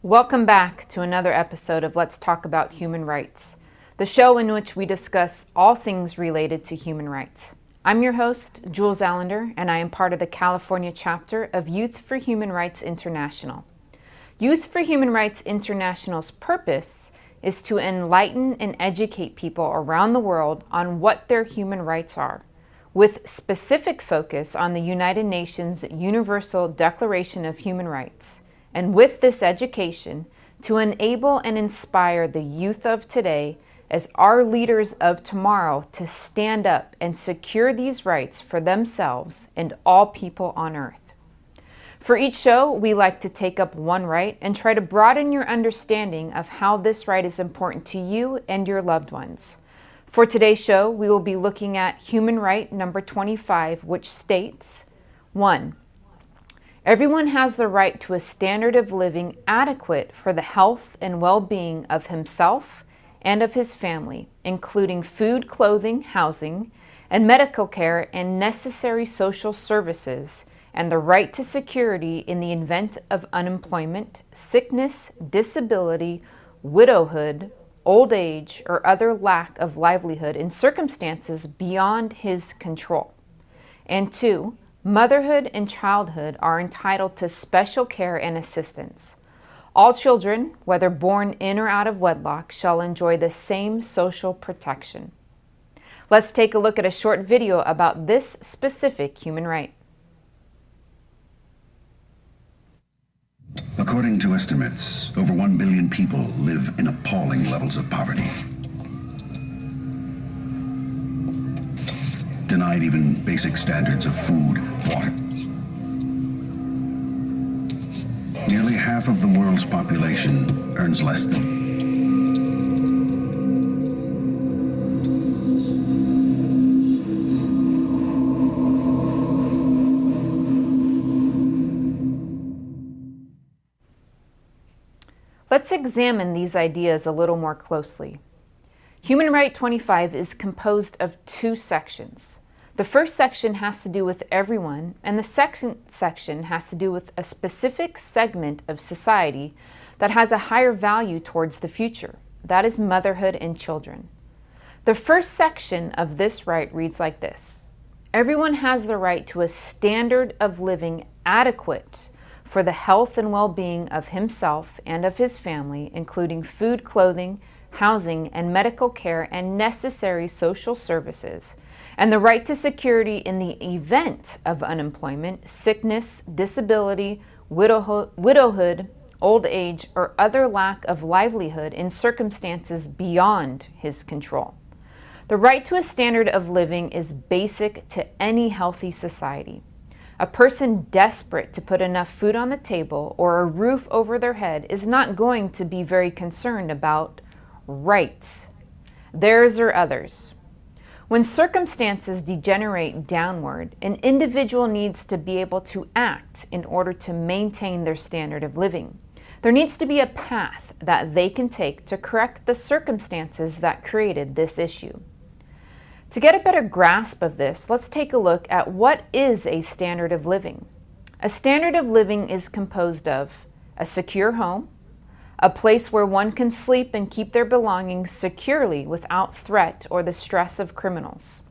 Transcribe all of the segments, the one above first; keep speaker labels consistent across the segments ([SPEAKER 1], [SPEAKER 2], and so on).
[SPEAKER 1] Welcome back to another episode of Let's Talk About Human Rights, the show in which we discuss all things related to human rights. I'm your host, Julz Allender, and I am part of the California chapter of Youth for Human Rights International. Youth for Human Rights International's purpose is to enlighten and educate people around the world on what their human rights are, with specific focus on the United Nations Universal Declaration of Human Rights. And with this education, to enable and inspire the youth of today as our leaders of tomorrow to stand up and secure these rights for themselves and all people on earth. For each show, we like to take up one right and try to broaden your understanding of how this right is important to you and your loved ones. For today's show, we will be looking at human right number 25, which states, 1. Everyone has the right to a standard of living adequate for the health and well-being of himself and of his family, including food, clothing, housing, and medical care and necessary social services, and the right to security in the event of unemployment, sickness, disability, widowhood, old age, or other lack of livelihood in circumstances beyond his control. And 2, motherhood and childhood are entitled to special care and assistance. All children, whether born in or out of wedlock, shall enjoy the same social protection. Let's take a look at a short video about this specific human right.
[SPEAKER 2] According to estimates, over 1 billion people live in appalling levels of poverty. Denied even basic standards of food, water. Nearly half of the world's population earns less than.
[SPEAKER 1] Let's examine these ideas a little more closely. Human Right 25 is composed of 2 sections. The first section has to do with everyone, and the second section has to do with a specific segment of society that has a higher value towards the future. That is motherhood and children. The first section of this right reads like this. Everyone has the right to a standard of living adequate for the health and well-being of himself and of his family, including food, clothing, housing, and medical care and necessary social services, and the right to security in the event of unemployment, sickness, disability, widowhood, old age, or other lack of livelihood in circumstances beyond his control. The right to a standard of living is basic to any healthy society. A person desperate to put enough food on the table or a roof over their head is not going to be very concerned about rights, theirs or others. When circumstances degenerate downward, an individual needs to be able to act in order to maintain their standard of living. There needs to be a path that they can take to correct the circumstances that created this issue. To get a better grasp of this, let's take a look at what is a standard of living. A standard of living is composed of a secure home, a place where one can sleep and keep their belongings securely without threat or the stress of criminals,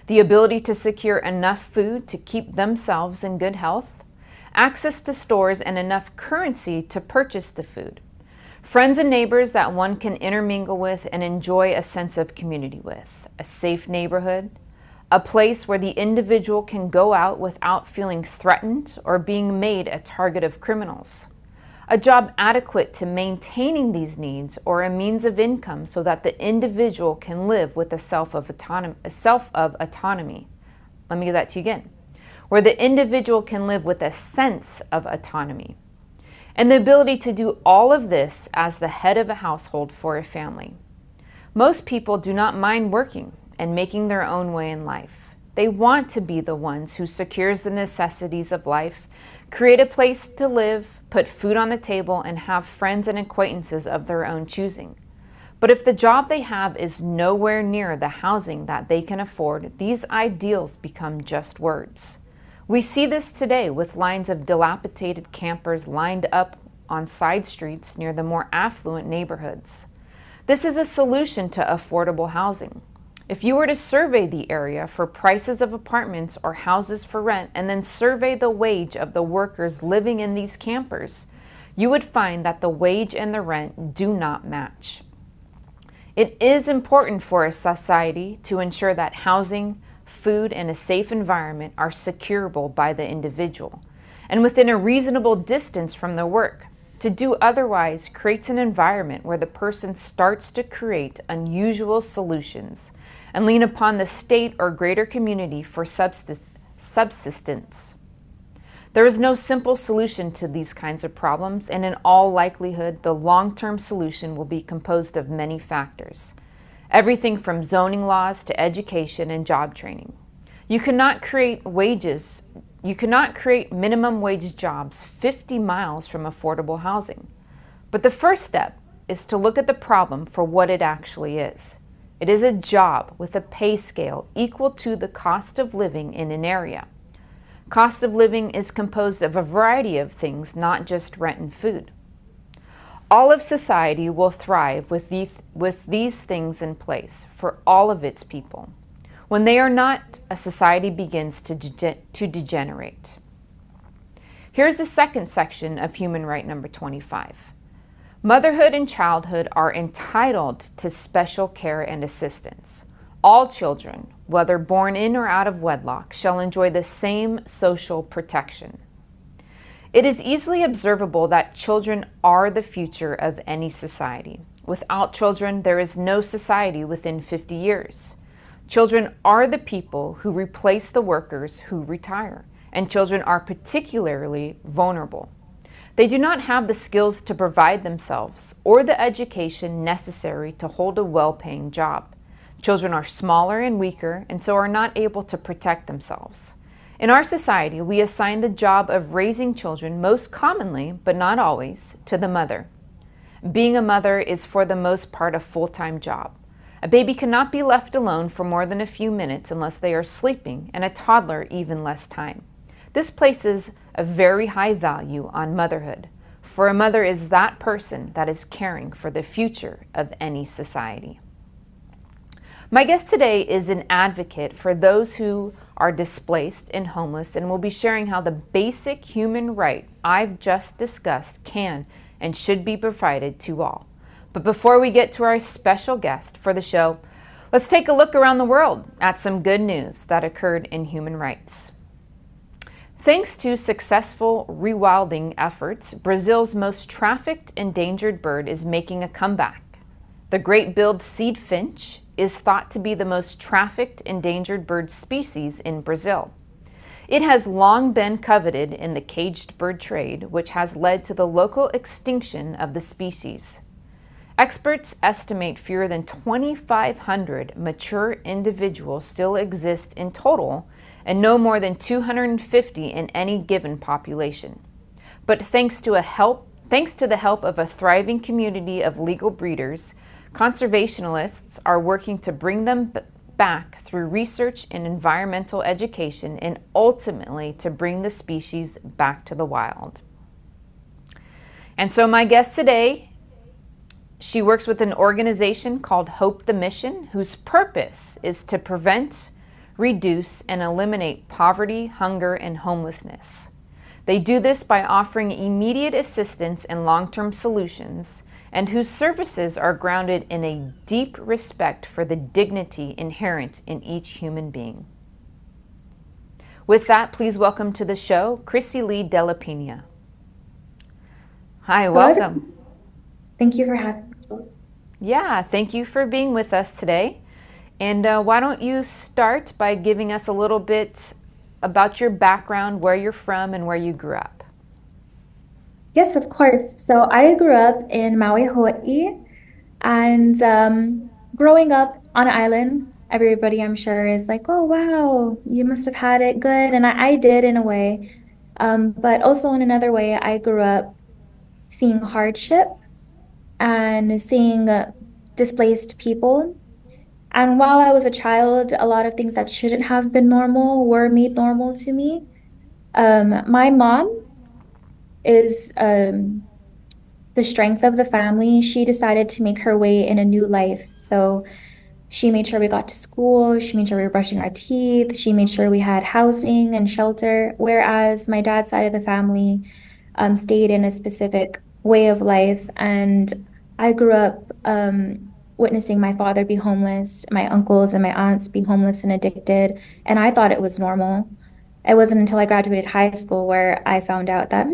[SPEAKER 1] the ability to secure enough food to keep themselves in good health, access to stores and enough currency to purchase the food, friends and neighbors that one can intermingle with and enjoy a sense of community with, a safe neighborhood, a place where the individual can go out without feeling threatened or being made a target of criminals, a job adequate to maintaining these needs or a means of income so that the individual can live with a self of autonomy. Let me give that to you again. Where the individual can live with a sense of autonomy. And the ability to do all of this as the head of a household for a family. Most people do not mind working and making their own way in life. They want to be the ones who secures the necessities of life, create a place to live, put food on the table, and have friends and acquaintances of their own choosing. But if the job they have is nowhere near the housing that they can afford, these ideals become just words. We see this today with lines of dilapidated campers lined up on side streets near the more affluent neighborhoods. This is a solution to affordable housing. If you were to survey the area for prices of apartments or houses for rent and then survey the wage of the workers living in these campers, you would find that the wage and the rent do not match. It is important for a society to ensure that housing, food, and a safe environment are securable by the individual and within a reasonable distance from their work. To do otherwise creates an environment where the person starts to create unusual solutions and lean upon the state or greater community for subsistence. There is no simple solution to these kinds of problems, and in all likelihood, the long-term solution will be composed of many factors. Everything from zoning laws to education and job training. You cannot create minimum wage jobs 50 miles from affordable housing. But the first step is to look at the problem for what it actually is. It is a job with a pay scale equal to the cost of living in an area. Cost of living is composed of a variety of things, not just rent and food. All of society will thrive with these things in place for all of its people. When they are not, a society begins to degenerate. Here's the second section of Human Right number 25. Motherhood and childhood are entitled to special care and assistance. All children, whether born in or out of wedlock, shall enjoy the same social protection. It is easily observable that children are the future of any society. Without children, there is no society within 50 years. Children are the people who replace the workers who retire, and children are particularly vulnerable. They do not have the skills to provide themselves or the education necessary to hold a well-paying job. Children are smaller and weaker and so are not able to protect themselves. In our society, we assign the job of raising children most commonly, but not always, to the mother. Being a mother is for the most part a full-time job. A baby cannot be left alone for more than a few minutes unless they are sleeping, and a toddler even less time. This places a very high value on motherhood, for a mother is that person that is caring for the future of any society. My guest today is an advocate for those who are displaced and homeless and will be sharing how the basic human right I've just discussed can and should be provided to all. But before we get to our special guest for the show, let's take a look around the world at some good news that occurred in human rights. Thanks to successful rewilding efforts, Brazil's most trafficked endangered bird is making a comeback. The great-billed seed finch is thought to be the most trafficked endangered bird species in Brazil. It has long been coveted in the caged bird trade, which has led to the local extinction of the species. Experts estimate fewer than 2,500 mature individuals still exist in total, and no more than 250 in any given population. But thanks to the help of a thriving community of legal breeders, conservationists are working to bring them back through research and environmental education and ultimately to bring the species back to the wild. And so my guest today, she works with an organization called Hope the Mission, whose purpose is to prevent, reduce, and eliminate poverty, hunger, and homelessness. They do this by offering immediate assistance and long-term solutions, and whose services are grounded in a deep respect for the dignity inherent in each human being. With that, please welcome to the show, Krissylee Delapinia. Hi, welcome.
[SPEAKER 3] Thank you for having me.
[SPEAKER 1] Yeah, thank you for being with us today. And why don't you start by giving us a little bit about your background, where you're from, and where you grew up.
[SPEAKER 3] Yes, of course. So I grew up in Maui, Hawaii, and growing up on an island, everybody I'm sure is like, oh, wow, you must have had it good. And I did in a way. But also in another way, I grew up seeing hardship and seeing displaced people. And while I was a child, a lot of things that shouldn't have been normal were made normal to me. My mom is the strength of the family, she decided to make her way in a new life. So she made sure we got to school. She made sure we were brushing our teeth. She made sure we had housing and shelter. Whereas my dad's side of the family stayed in a specific way of life. And I grew up witnessing my father be homeless, my uncles and my aunts be homeless and addicted. And I thought it was normal. It wasn't until I graduated high school where I found out that,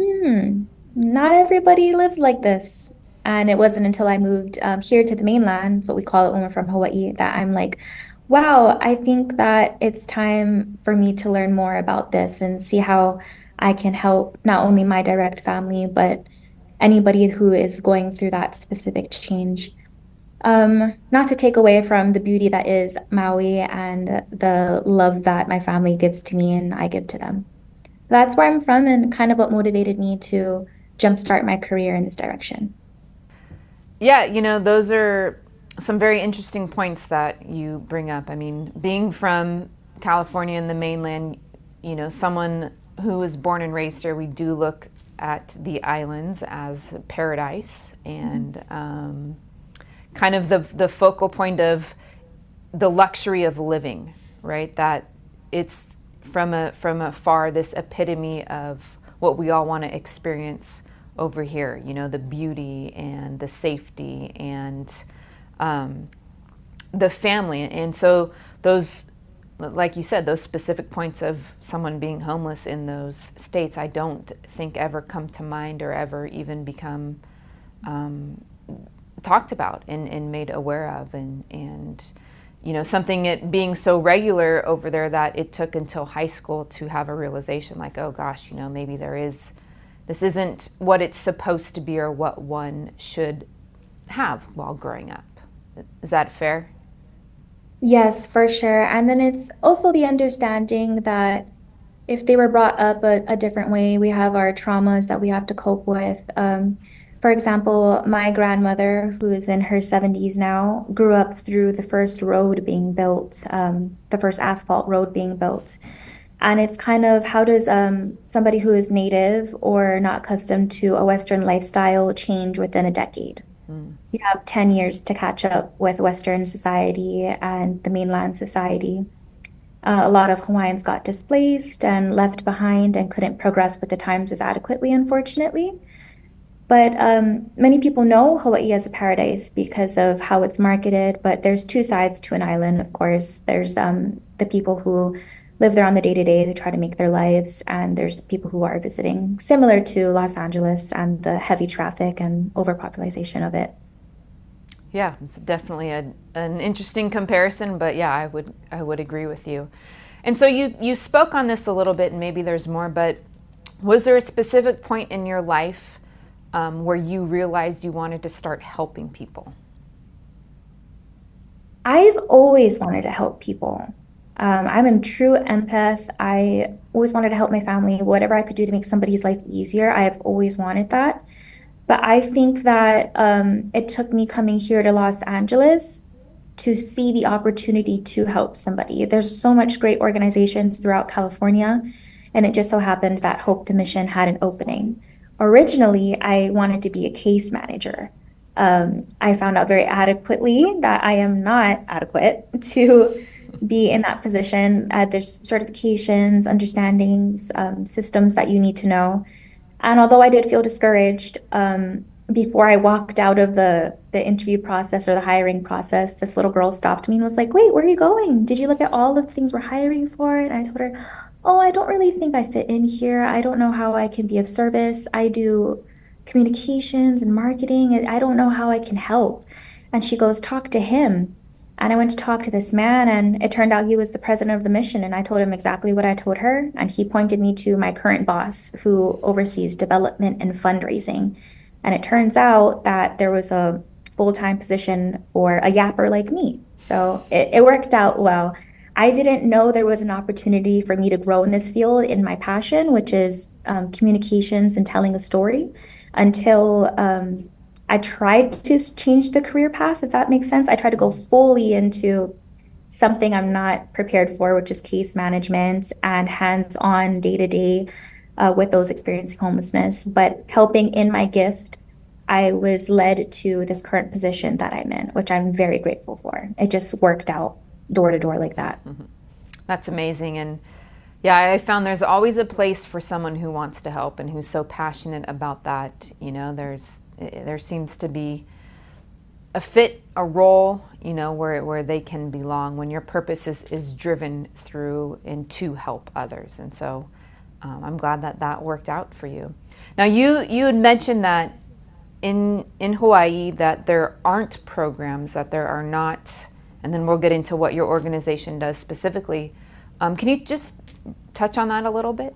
[SPEAKER 3] not everybody lives like this. And it wasn't until I moved here to the mainland, it's what we call it when we're from Hawaii, that I'm like, wow, I think that it's time for me to learn more about this and see how I can help not only my direct family, but anybody who is going through that specific change. Not to take away from the beauty that is Maui and the love that my family gives to me and I give to them. That's where I'm from and kind of what motivated me to jumpstart my career in this direction.
[SPEAKER 1] Yeah, those are some very interesting points that you bring up. I mean, being from California and the mainland, someone who was born and raised here, we do look at the islands as paradise and kind of the focal point of the luxury of living, right? That it's from afar this epitome of what we all want to experience over here, the beauty and the safety and the family. And so those, like you said, those specific points of someone being homeless in those states, I don't think ever come to mind or ever even become talked about and made aware of. And something it being so regular over there that it took until high school to have a realization like, oh gosh, maybe this isn't what it's supposed to be or what one should have while growing up. Is that fair?
[SPEAKER 3] Yes, for sure. And then it's also the understanding that if they were brought up a different way, we have our traumas that we have to cope with. For example, my grandmother, who is in her 70s now, grew up through the first road being built, the first asphalt road being built. And it's kind of how does somebody who is native or not accustomed to a Western lifestyle change within a decade? You have 10 years to catch up with Western society and the mainland society. A lot of Hawaiians got displaced and left behind and couldn't progress with the times as adequately, unfortunately. But many people know Hawaii as a paradise because of how it's marketed, but there's two sides to an island, of course. There's the people who live there on the day-to-day, who try to make their lives, and there's the people who are visiting, similar to Los Angeles and the heavy traffic and overpopulation of it.
[SPEAKER 1] Yeah, it's definitely an interesting comparison, but yeah, I would agree with you. And so you spoke on this a little bit, and maybe there's more, but was there a specific point in your life where you realized you wanted to start helping people?
[SPEAKER 3] I've always wanted to help people. I'm a true empath. I always wanted to help my family, whatever I could do to make somebody's life easier. I have always wanted that. But I think that it took me coming here to Los Angeles to see the opportunity to help somebody. There's so much great organizations throughout California, and it just so happened that Hope the Mission had an opening. Originally, I wanted to be a case manager. I found out very adequately that I am not adequate to be in that position. There's certifications, understandings, systems that you need to know. And although I did feel discouraged, before I walked out of the interview process or the hiring process, this little girl stopped me and was like, wait, where are you going? Did you look at all the things we're hiring for? And I told her, oh, I don't really think I fit in here. I don't know how I can be of service. I do communications and marketing, and I don't know how I can help. And she goes, talk to him. And I went to talk to this man, and it turned out he was the president of the mission. And I told him exactly what I told her. And he pointed me to my current boss, who oversees development and fundraising. And it turns out that there was a full-time position for a yapper like me. So it worked out well. I didn't know there was an opportunity for me to grow in this field in my passion, which is communications and telling a story, until I tried to change the career path, if that makes sense. I tried to go fully into something I'm not prepared for, which is case management and hands-on day-to-day with those experiencing homelessness. But helping in my gift, I was led to this current position that I'm in, which I'm very grateful for. It just worked out door to door like that.
[SPEAKER 1] That's amazing. And yeah, I found there's always a place for someone who wants to help and who's so passionate about that. There seems to be a fit, a role, where they can belong when your purpose is driven through and to help others. And so I'm glad that worked out for you. Now, you had mentioned that in Hawaii that there aren't programs, that there are not, and then we'll get into what your organization does specifically. Can you just touch on that a little bit?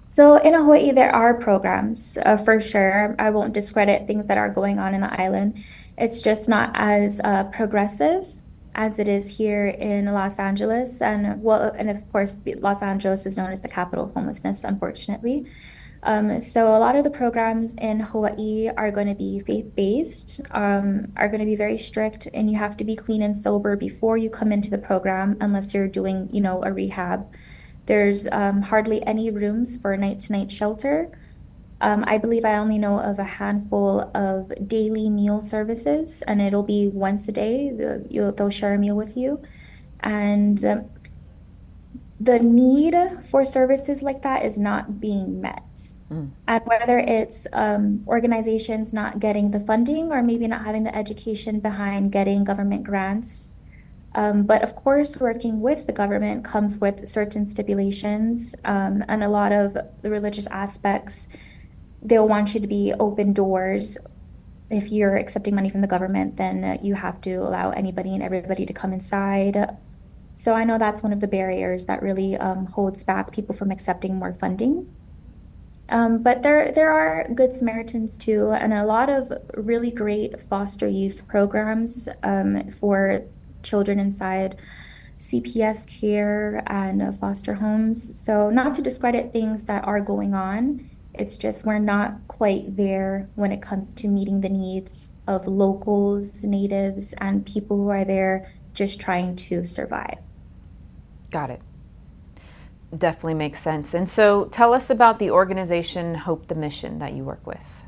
[SPEAKER 3] So in Hawaii, there are programs for sure. I won't discredit things that are going on in the island. It's just not as progressive as it is here in Los Angeles. And of course, Los Angeles is known as the capital of homelessness, unfortunately. So a lot of the programs in Hawaii are going to be faith-based, are going to be very strict, and you have to be clean and sober before you come into the program, unless you're doing, a rehab. There's hardly any rooms for night-to-night shelter. I believe I only know of a handful of daily meal services, and it'll be once a day. They'll share a meal with you. And the need for services like that is not being met. And whether it's organizations not getting the funding or maybe not having the education behind getting government grants. But of course, working with the government comes with certain stipulations, and a lot of the religious aspects. They'll want you to be open doors. If you're accepting money from the government, then you have to allow anybody and everybody to come inside. So I know that's one of the barriers that really holds back people from accepting more funding. But there are Good Samaritans too, and a lot of really great foster youth programs for children inside CPS care and foster homes. So not to discredit things that are going on, it's just we're not quite there when it comes to meeting the needs of locals, natives, and people who are there just trying to survive.
[SPEAKER 1] Got it. Definitely makes sense. And so tell us about the organization Hope the Mission that you work with.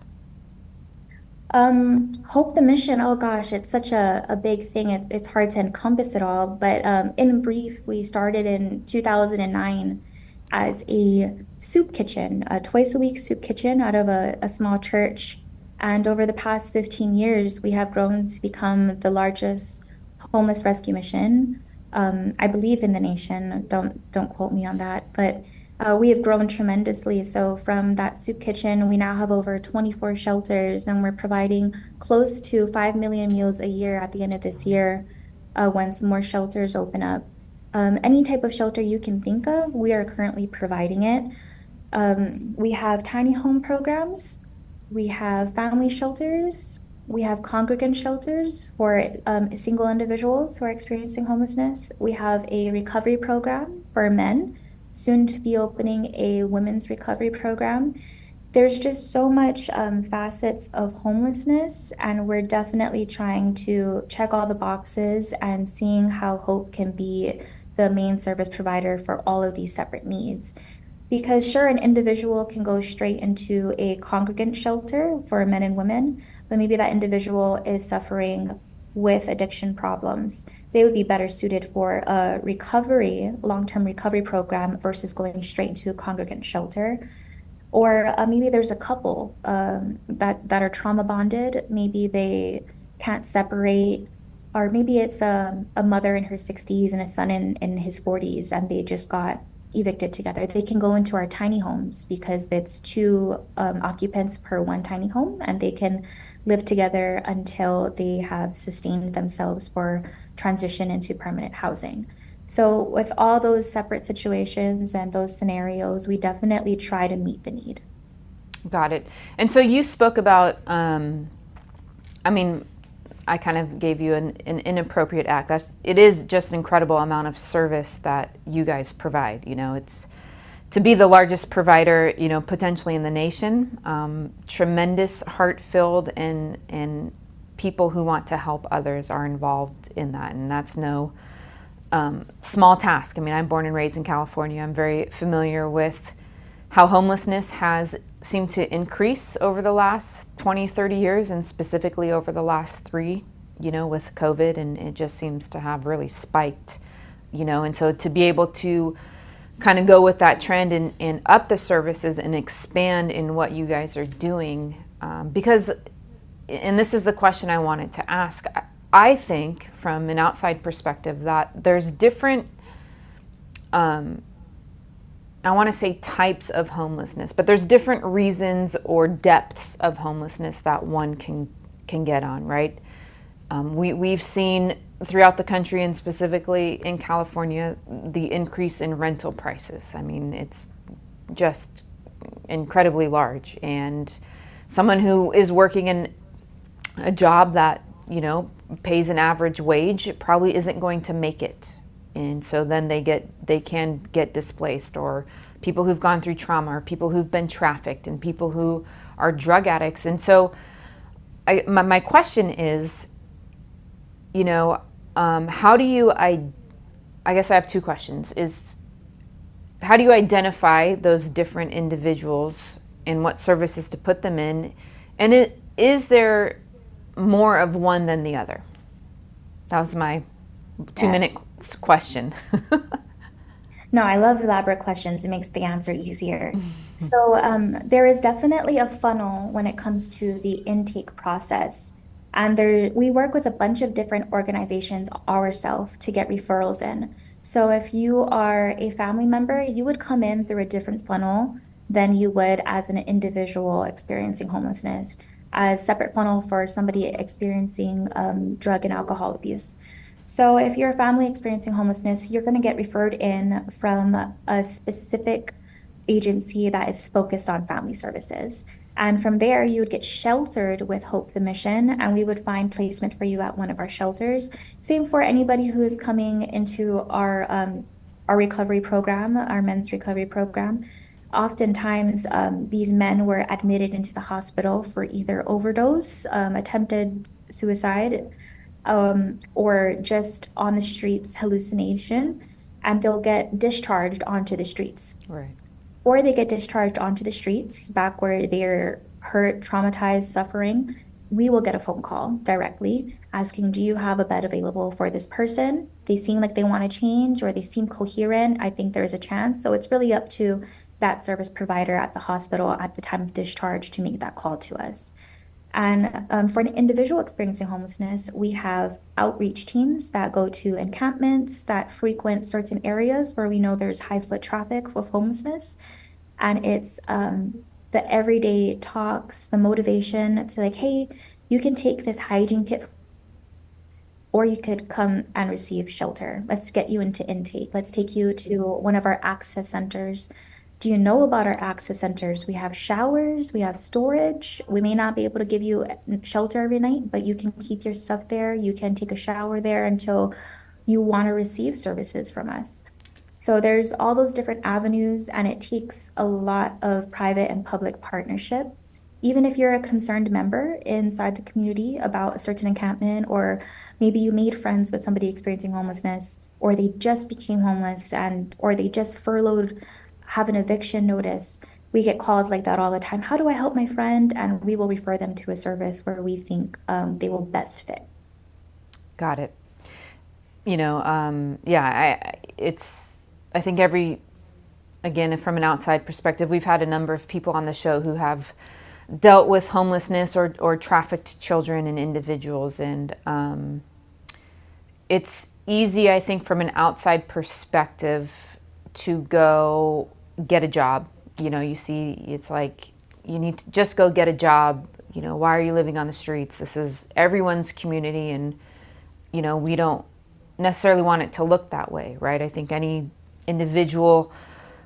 [SPEAKER 3] Hope the Mission, oh gosh, it's such a big thing. It's hard to encompass it all. But in brief, we started in 2009 as a soup kitchen, a twice a week soup kitchen out of a small church. And over the past 15 years, we have grown to become the largest homeless rescue mission, I believe, in the nation. Don't quote me on that, but we have grown tremendously. So from that soup kitchen, we now have over 24 shelters, and we're providing close to 5 million meals a year at the end of this year, once more shelters open up. Any type of shelter you can think of, we are currently providing it. We have tiny home programs, we have family shelters, we have congregant shelters for single individuals who are experiencing homelessness. We have a recovery program for men, soon to be opening a women's recovery program. There's just so much facets of homelessness, and we're definitely trying to check all the boxes and seeing how Hope can be the main service provider for all of these separate needs. Because sure, an individual can go straight into a congregant shelter for men and women, but maybe that individual is suffering with addiction problems. They would be better suited for a long-term recovery program versus going straight into a congregant shelter. Or maybe there's a couple that are trauma bonded. Maybe they can't separate, or maybe it's a mother in her 60s and a son in his 40s, and they just got evicted together. They can go into our tiny homes because it's 2 occupants per one tiny home, and they can live together until they have sustained themselves for transition into permanent housing. So with all those separate situations and those scenarios, we definitely try to meet the need.
[SPEAKER 1] Got it. And so you spoke about, I kind of gave you an inappropriate act. It is just an incredible amount of service that you guys provide. It's to be the largest provider, potentially in the nation. Tremendous, heart-filled, and people who want to help others are involved in that, and that's no small task. I'm born and raised in California. I'm very familiar with how homelessness has seemed to increase over the last 20, 30 years, and specifically over the last 3, with COVID, and it just seems to have really spiked, and so to be able to kind of go with that trend and up the services and expand in what you guys are doing, because, and this is the question I wanted to ask, I think from an outside perspective that there's different, I want to say types of homelessness, but there's different reasons or depths of homelessness that one can get on, right? We've seen throughout the country, and specifically in California, the increase in rental prices. I mean, it's just incredibly large. And someone who is working in a job that, pays an average wage probably isn't going to make it. And so then they can get displaced, or people who've gone through trauma, or people who've been trafficked, and people who are drug addicts. And so my question is, how do you, I guess I have 2 questions, is how do you identify those different individuals and what services to put them in? And is there more of one than the other? That was my 2-minute question.
[SPEAKER 3] No, I love elaborate questions. It makes the answer easier. So there is definitely a funnel when it comes to the intake process. And we work with a bunch of different organizations ourselves to get referrals in. So if you are a family member, you would come in through a different funnel than you would as an individual experiencing homelessness. A separate funnel for somebody experiencing drug and alcohol abuse. So if you're a family experiencing homelessness, you're going to get referred in from a specific agency that is focused on family services. And from there, you would get sheltered with Hope the Mission, and we would find placement for you at one of our shelters. Same for anybody who is coming into our recovery program, our men's recovery program. Oftentimes, these men were admitted into the hospital for either overdose, attempted suicide, or just on the streets hallucination, and they'll get discharged onto the streets.
[SPEAKER 1] Right.
[SPEAKER 3] Or they get discharged onto the streets back where they're hurt, traumatized, suffering. We will get a phone call directly asking, do you have a bed available for this person? They seem like they want to change, or they seem coherent. I think there's a chance. So it's really up to that service provider at the hospital at the time of discharge to make that call to us. And for an individual experiencing homelessness, we have outreach teams that go to encampments, that frequent certain areas where we know there's high foot traffic with homelessness. And it's the everyday talks, the motivation to like, hey, you can take this hygiene kit, or you could come and receive shelter. Let's get you into intake. Let's take you to one of our access centers. Do you know about our access centers? We have showers, we have storage. We may not be able to give you shelter every night, but you can keep your stuff there. You can take a shower there until you want to receive services from us. So there's all those different avenues, and it takes a lot of private and public partnership. Even if you're a concerned member inside the community about a certain encampment, or maybe you made friends with somebody experiencing homelessness, or they just became homeless, or they just furloughed, have an eviction notice. We get calls like that all the time. How do I help my friend? And we will refer them to a service where we think they will best fit.
[SPEAKER 1] Got it. I think again, from an outside perspective, we've had a number of people on the show who have dealt with homelessness or trafficked children and individuals. And it's easy, I think, from an outside perspective to go get a job. You see, it's like, you need to just go get a job. Why are you living on the streets? This is everyone's community, and, we don't necessarily want it to look that way, right? I think any individual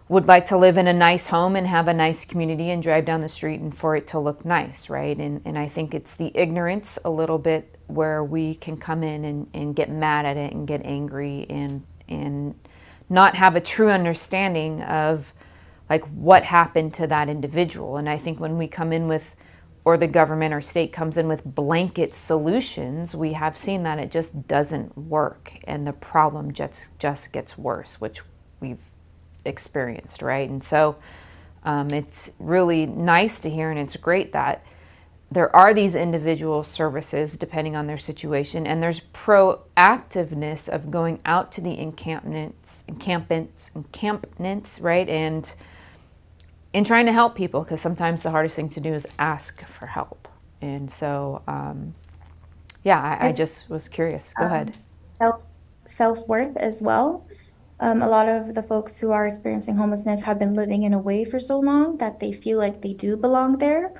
[SPEAKER 1] would like to live in a nice home and have a nice community and drive down the street and for it to look nice, right? And I think it's the ignorance a little bit where we can come in and get mad at it and get angry and not have a true understanding of like what happened to that individual. And I think when we come in with, or the government or state comes in with blanket solutions, we have seen that it just doesn't work, and the problem just gets worse, which we've experienced, right? And so It's really nice to hear, and it's great that there are these individual services depending on their situation, and there's proactiveness of going out to the encampments, right, and in trying to help people, because sometimes the hardest thing to do is ask for help. And so, I just was curious. Go ahead.
[SPEAKER 3] Self-worth as well. A lot of the folks who are experiencing homelessness have been living in a way for so long that they feel like they do belong there.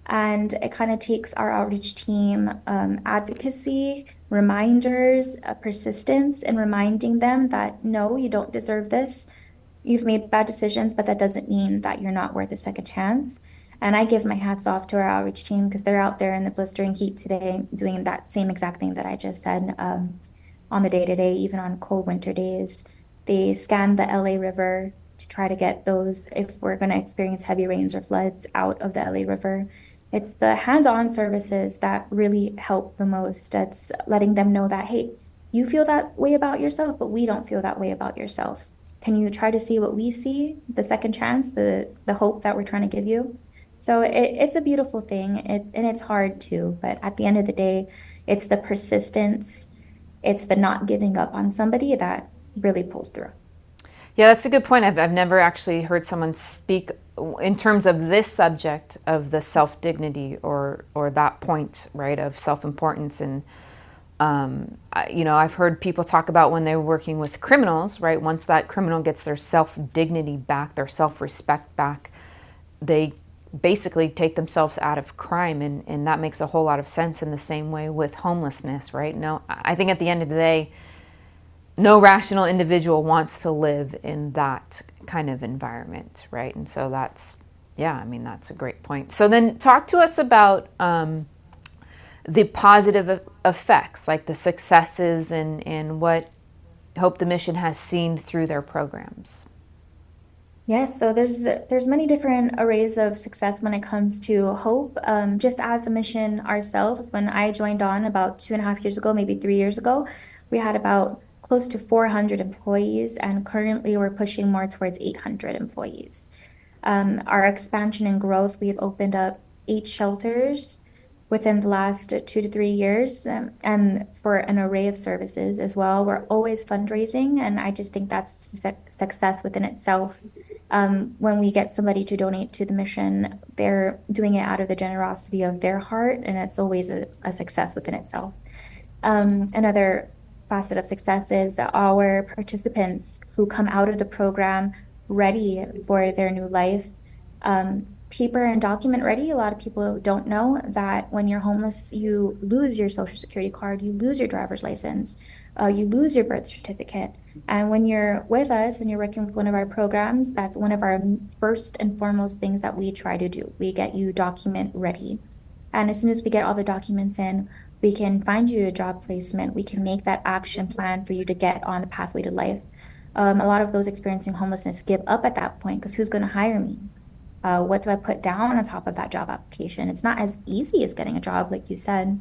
[SPEAKER 3] And it kind of takes our outreach team advocacy, reminders, persistence in reminding them that no, you don't deserve this. You've made bad decisions, but that doesn't mean that you're not worth a second chance. And I give my hats off to our outreach team because they're out there in the blistering heat today doing that same exact thing that I just said on the day-to-day, even on cold winter days. They scan the LA River to try to get those, if we're going to experience heavy rains or floods, out of the LA River. It's the hands-on services that really help the most. It's letting them know that, hey, you feel that way about yourself, but we don't feel that way about yourself. Can you try to see what we see, the second chance, the hope that we're trying to give you? So it's a beautiful thing, and it's hard too. But at the end of the day, it's the persistence, it's the not giving up on somebody that really pulls through.
[SPEAKER 1] Yeah, that's a good point. I've never actually heard someone speak in terms of this subject of the self-dignity or that point, right, of self-importance. And I've heard people talk about when they're working with criminals, right? Once that criminal gets their self-dignity back, their self-respect back, they basically take themselves out of crime. And that makes a whole lot of sense in the same way with homelessness, right? No, I think at the end of the day, no rational individual wants to live in that kind of environment, right? And so that's a great point. So then talk to us about the positive effects, like the successes and what Hope the Mission has seen through their programs.
[SPEAKER 3] Yes, so there's many different arrays of success when it comes to hope. Just as a mission ourselves, when I joined on about 2.5 years ago, maybe 3 years ago, we had about close to 400 employees, and currently we're pushing more towards 800 employees. Our expansion and growth, we've opened up 8 shelters within the last 2 to 3 years, and for an array of services as well. We're always fundraising, and I just think that's success within itself. When we get somebody to donate to the mission, they're doing it out of the generosity of their heart, and it's always a success within itself. Another facet of success is our participants who come out of the program ready for their new life. Paper and document ready. A lot of people don't know that when you're homeless, you lose your social security card, you lose your driver's license, you lose your birth certificate. And when you're with us and you're working with one of our programs, that's one of our first and foremost things that we try to do. We get you document ready. And as soon as we get all the documents in, we can find you a job placement. We can make that action plan for you to get on the pathway to life. A lot of those experiencing homelessness give up at that point because who's going to hire me? What do I put down on top of that job application? It's not as easy as getting a job, like you said.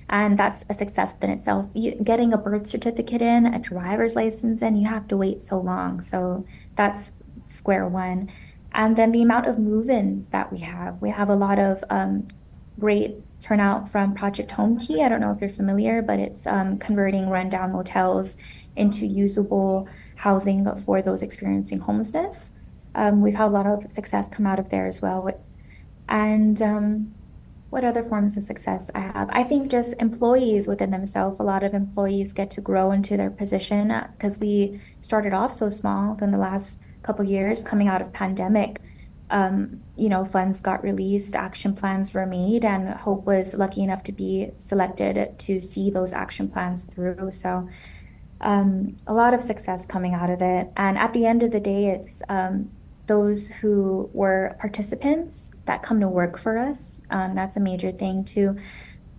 [SPEAKER 3] And that's a success within itself. Getting a birth certificate in, a driver's license in, you have to wait so long. So that's square one. And then the amount of move-ins that we have a lot of great turnout from Project Home Key. I don't know if you're familiar, but it's converting rundown motels into usable housing for those experiencing homelessness. We've had a lot of success come out of there as well. And what other forms of success I have? I think just employees within themselves. A lot of employees get to grow into their position because we started off so small within the last couple of years coming out of pandemic. Funds got released, action plans were made, and Hope was lucky enough to be selected to see those action plans through. So a lot of success coming out of it. And at the end of the day, it's those who were participants that come to work for us. That's a major thing too.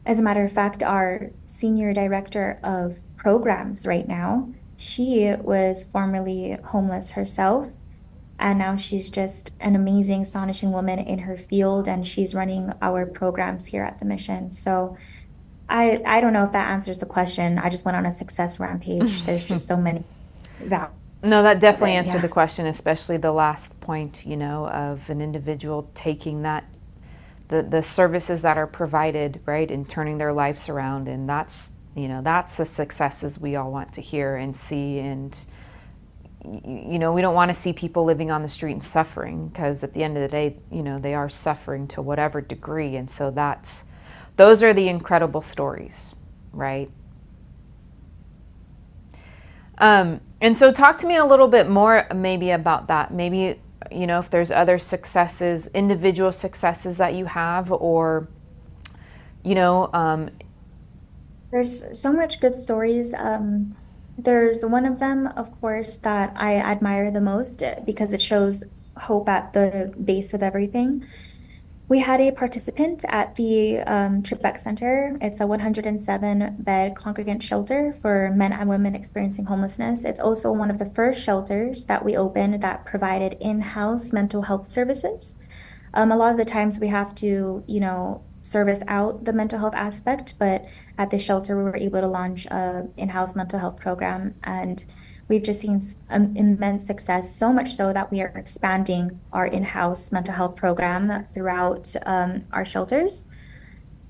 [SPEAKER 3] As a matter of fact, our senior director of programs right now, she was formerly homeless herself. And now she's just an amazing, astonishing woman in her field, and she's running our programs here at the mission. So I don't know if that answers the question. I just went on a success rampage. There's just so many
[SPEAKER 1] No, that
[SPEAKER 3] of
[SPEAKER 1] definitely
[SPEAKER 3] it.
[SPEAKER 1] answered
[SPEAKER 3] Yeah.
[SPEAKER 1] the question, especially the last point, of an individual taking that, the services that are provided, right, and turning their lives around. And that's the successes we all want to hear and see. And, we don't want to see people living on the street and suffering, because at the end of the day, they are suffering to whatever degree. And so those are the incredible stories, right? And so talk to me a little bit more maybe about that. Maybe, if there's other successes, individual successes that you have, or, you know, um,
[SPEAKER 3] There's so much good stories. There's one of them, of course, that I admire the most because it shows hope at the base of everything. We had a participant at the Tripbeck Center. It's a 107-bed congregant shelter for men and women experiencing homelessness. It's also one of the first shelters that we opened that provided in-house mental health services. A lot of the times we have to, service out the mental health aspect, but at the shelter we were able to launch a in-house mental health program, and we've just seen immense success, so much so that we are expanding our in-house mental health program throughout our shelters.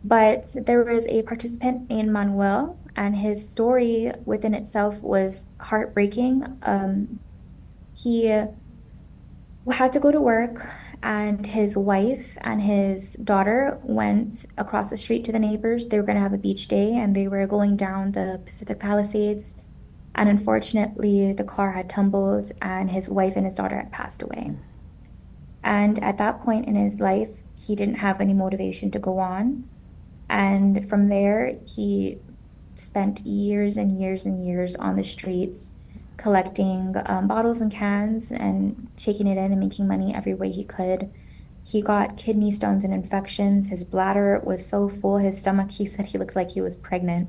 [SPEAKER 3] But there was a participant in Manuel, and his story within itself was heartbreaking. He had to go to work, and his wife and his daughter went across the street to the neighbors. They were going to have a beach day, and they were going down the Pacific Palisades. And unfortunately, the car had tumbled, and his wife and his daughter had passed away. And at that point in his life, he didn't have any motivation to go on. And from there, he spent years and years and years on the streets collecting bottles and cans and taking it in and making money every way he could. He got kidney stones and infections. His bladder was so full, his stomach, he said he looked like he was pregnant,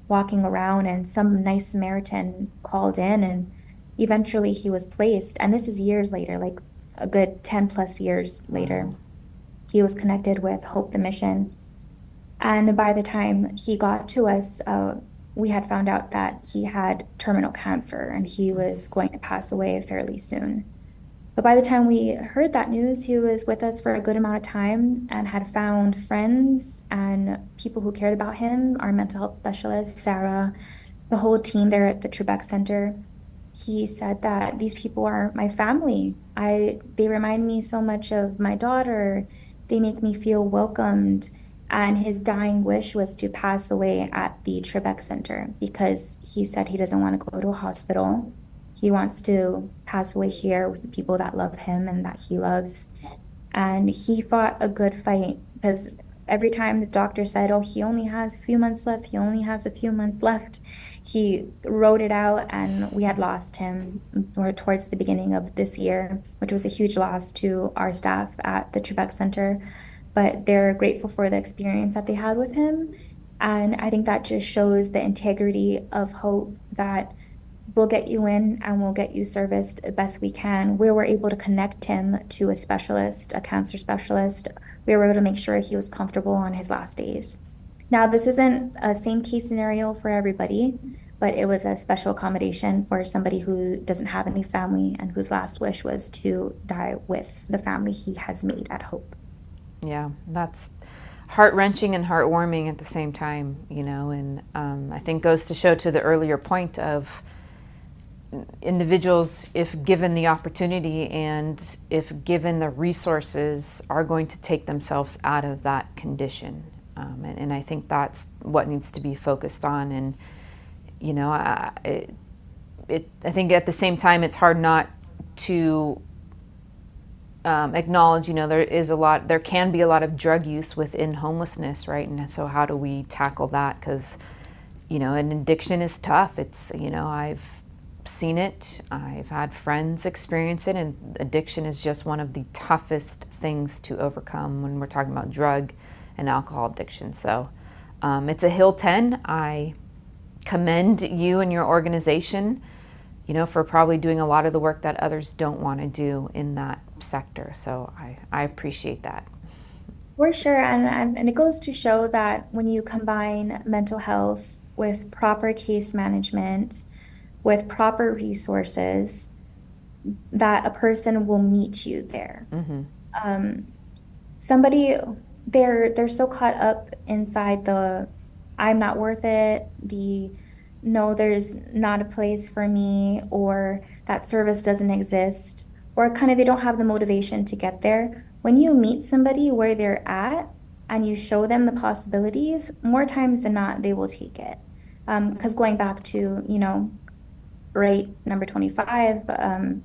[SPEAKER 3] walking around. And some nice Samaritan called in, and eventually he was placed. And this is years later, like a good 10 plus years later. He was connected with Hope the Mission. And by the time he got to us, we had found out that he had terminal cancer and he was going to pass away fairly soon. But by the time we heard that news, he was with us for a good amount of time and had found friends and people who cared about him, our mental health specialist, Sarah, the whole team there at the Trebek Center. He said that these people are my family. They remind me so much of my daughter. They make me feel welcomed. And his dying wish was to pass away at the Trebek Center because he said he doesn't want to go to a hospital. He wants to pass away here with the people that love him and that he loves. And he fought a good fight because every time the doctor said, oh, he only has a few months left, he only has a few months left, he wrote it out, and we had lost him towards the beginning of this year, which was a huge loss to our staff at the Trebek Center. But they're grateful for the experience that they had with him. And I think that just shows the integrity of Hope, that we'll get you in and we'll get you serviced the best we can. We were able to connect him to a specialist, a cancer specialist. We were able to make sure he was comfortable on his last days. Now, this isn't a same case scenario for everybody, but it was a special accommodation for somebody who doesn't have any family and whose last wish was to die with the family he has made at Hope.
[SPEAKER 1] Yeah, that's heart-wrenching and heartwarming at the same time, and I think goes to show to the earlier point of individuals, if given the opportunity and if given the resources, are going to take themselves out of that condition. And I think that's what needs to be focused on. And, I think at the same time, it's hard not to acknowledge, there can be a lot of drug use within homelessness, right? And so how do we tackle that? Because, an addiction is tough. It's, I've seen it. I've had friends experience it, and addiction is just one of the toughest things to overcome when we're talking about drug and alcohol addiction. So it's a hill 10. I commend you and your organization, for probably doing a lot of the work that others don't want to do in that sector. So I appreciate that.
[SPEAKER 3] For sure. And it goes to show that when you combine mental health with proper case management, with proper resources, that a person will meet you there. Um, somebody they're so caught up inside the I'm not worth it, the no, there's not a place for me, or that service doesn't exist, or kind of they don't have the motivation to get there. When you meet somebody where they're at and you show them the possibilities, more times than not, they will take it. Because going back to, right, number 25,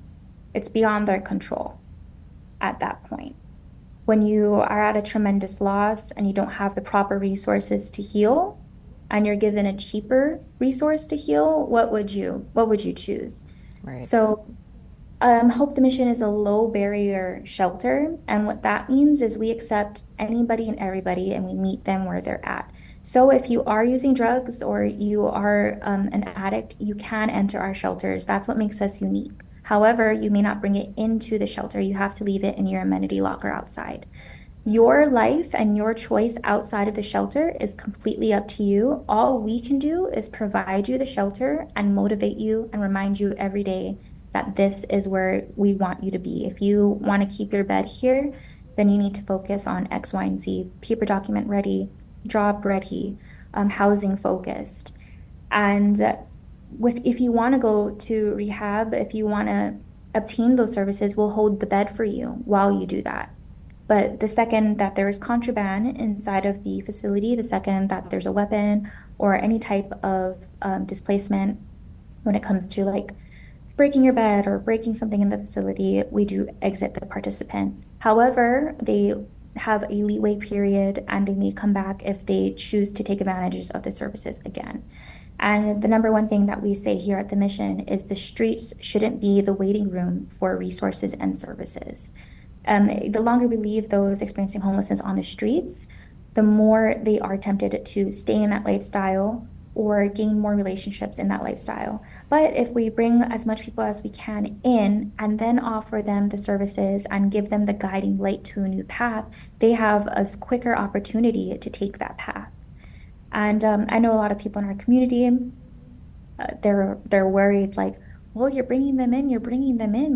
[SPEAKER 3] it's beyond their control at that point. When you are at a tremendous loss and you don't have the proper resources to heal, and you're given a cheaper resource to heal, what would you choose?
[SPEAKER 1] Right.
[SPEAKER 3] So Hope the Mission is a low barrier shelter. And what that means is we accept anybody and everybody and we meet them where they're at. So if you are using drugs or you are an addict, you can enter our shelters. That's what makes us unique. However, you may not bring it into the shelter. You have to leave it in your amenity locker outside. Your life and your choice outside of the shelter is completely up to you. All we can do is provide you the shelter and motivate you and remind you every day that this is where we want you to be. If you want to keep your bed here, then you need to focus on X, Y, and Z, paper document ready, job ready, housing focused. And if you want to go to rehab, if you want to obtain those services, we'll hold the bed for you while you do that. But the second that there is contraband inside of the facility, the second that there's a weapon or any type of displacement when it comes to like breaking your bed or breaking something in the facility, we do exit the participant. However, they have a leeway period and they may come back if they choose to take advantages of the services again. And the number one thing that we say here at the Mission is the streets shouldn't be the waiting room for resources and services. The longer we leave those experiencing homelessness on the streets, the more they are tempted to stay in that lifestyle or gain more relationships in that lifestyle. But if we bring as much people as we can in and then offer them the services and give them the guiding light to a new path, they have a quicker opportunity to take that path. And I know a lot of people in our community, they're worried like, well, you're bringing them in,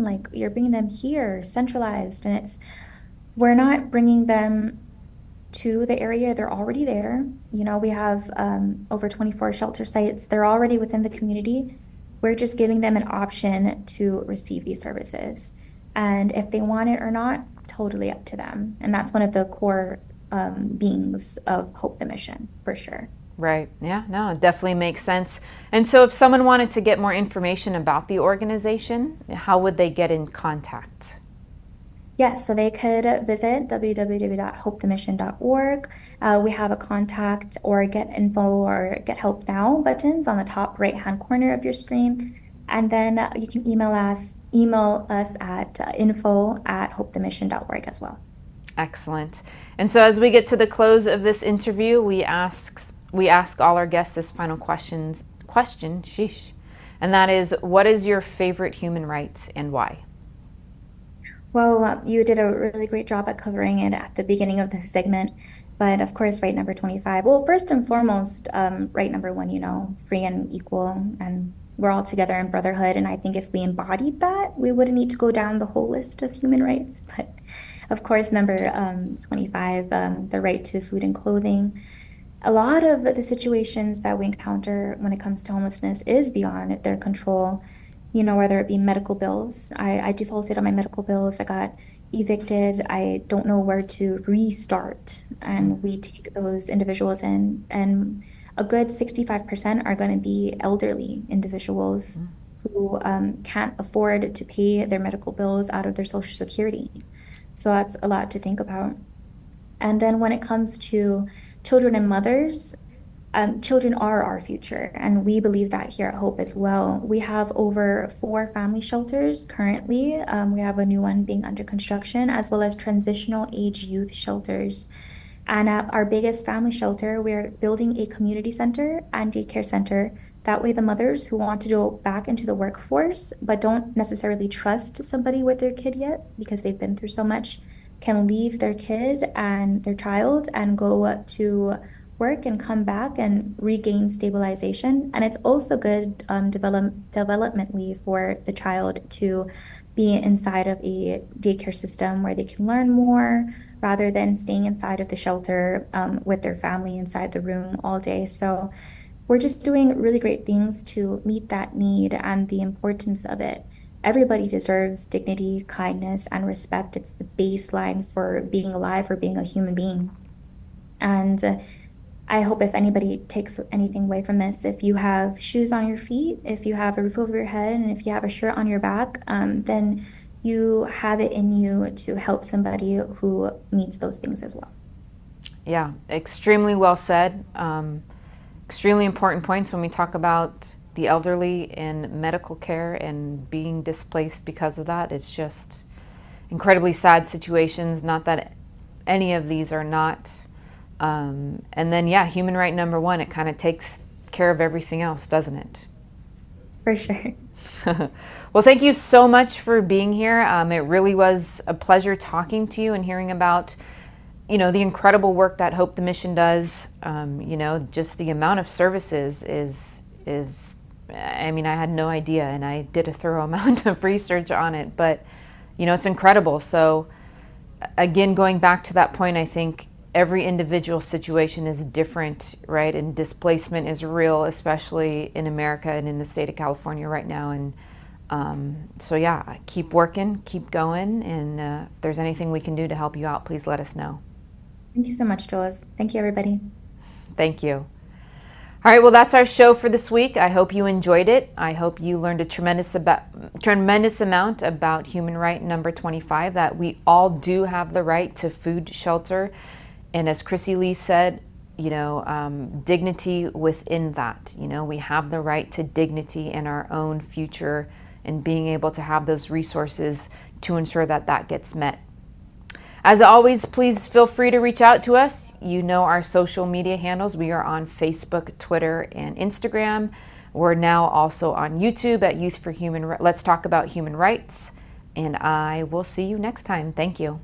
[SPEAKER 3] like you're bringing them here, centralized. And we're not bringing them to the area, they're already there. We have over 24 shelter sites. They're already within the community. We're just giving them an option to receive these services. And if they want it or not, totally up to them. And that's one of the core beings of Hope the Mission, for sure.
[SPEAKER 1] Right. Yeah, no, it definitely makes sense. And so if someone wanted to get more information about the organization, how would they get in contact?
[SPEAKER 3] Yes, so they could visit www.hopethemission.org. We have a contact or get info or get help now buttons on the top right-hand corner of your screen. And then you can email us at info@hopethemission.org as well.
[SPEAKER 1] Excellent. And so as we get to the close of this interview, we ask all our guests this final question, and that is, what is your favorite human right and why?
[SPEAKER 3] Well, you did a really great job at covering it at the beginning of the segment, but of course, right number 25. Well, first and foremost, right number 1, free and equal, and we're all together in brotherhood. And I think if we embodied that, we wouldn't need to go down the whole list of human rights. But of course, number 25, the right to food and clothing. A lot of the situations that we encounter when it comes to homelessness is beyond their control. Whether it be medical bills. I defaulted on my medical bills. I got evicted. I don't know where to restart. And we take those individuals in, and a good 65% are going to be elderly individuals who can't afford to pay their medical bills out of their Social Security. So that's a lot to think about. And then when it comes to children and mothers, children are our future, and we believe that here at Hope as well. We have over 4 family shelters currently. We have a new one being under construction, as well as transitional age youth shelters. And at our biggest family shelter, we're building a community center and daycare center. That way the mothers who want to go back into the workforce, but don't necessarily trust somebody with their kid yet because they've been through so much, can leave their kid and their child and go to work and come back and regain stabilization. And it's also good developmentally for the child to be inside of a daycare system where they can learn more rather than staying inside of the shelter with their family inside the room all day. So we're just doing really great things to meet that need and the importance of it. Everybody deserves dignity, kindness, and respect. It's the baseline for being alive, for being a human being. And I hope if anybody takes anything away from this, if you have shoes on your feet, if you have a roof over your head, and if you have a shirt on your back, then you have it in you to help somebody who needs those things as well.
[SPEAKER 1] Yeah, extremely well said. Extremely important points when we talk about the elderly in medical care and being displaced because of that. It's just incredibly sad situations, not that any of these are not. And then, yeah, human right number one, it kind of takes care of everything else, doesn't it?
[SPEAKER 3] For sure.
[SPEAKER 1] Well, thank you so much for being here. It really was a pleasure talking to you and hearing about, you know, the incredible work that Hope the Mission does. You know, just the amount of services is, I mean, I had no idea, and I did a thorough amount of research on it, but, you know, it's incredible. So again, going back to that point, I think every individual situation is different, right? And displacement is real, especially in America and in the state of California right now. And so yeah, keep working, keep going. And if there's anything we can do to help you out, please let us know.
[SPEAKER 3] Thank you so much, Julz. Thank you, everybody.
[SPEAKER 1] Thank you. All right, well, that's our show for this week. I hope you enjoyed it. I hope you learned a tremendous amount about human right number 25, that we all do have the right to food, shelter, and as Krissylee said, you know, dignity within that. You know, we have the right to dignity in our own future and being able to have those resources to ensure that that gets met. As always, please feel free to reach out to us. You know our social media handles. We are on Facebook, Twitter, and Instagram. We're now also on YouTube at Youth for Human. Let's talk about human rights. And I will see you next time. Thank you.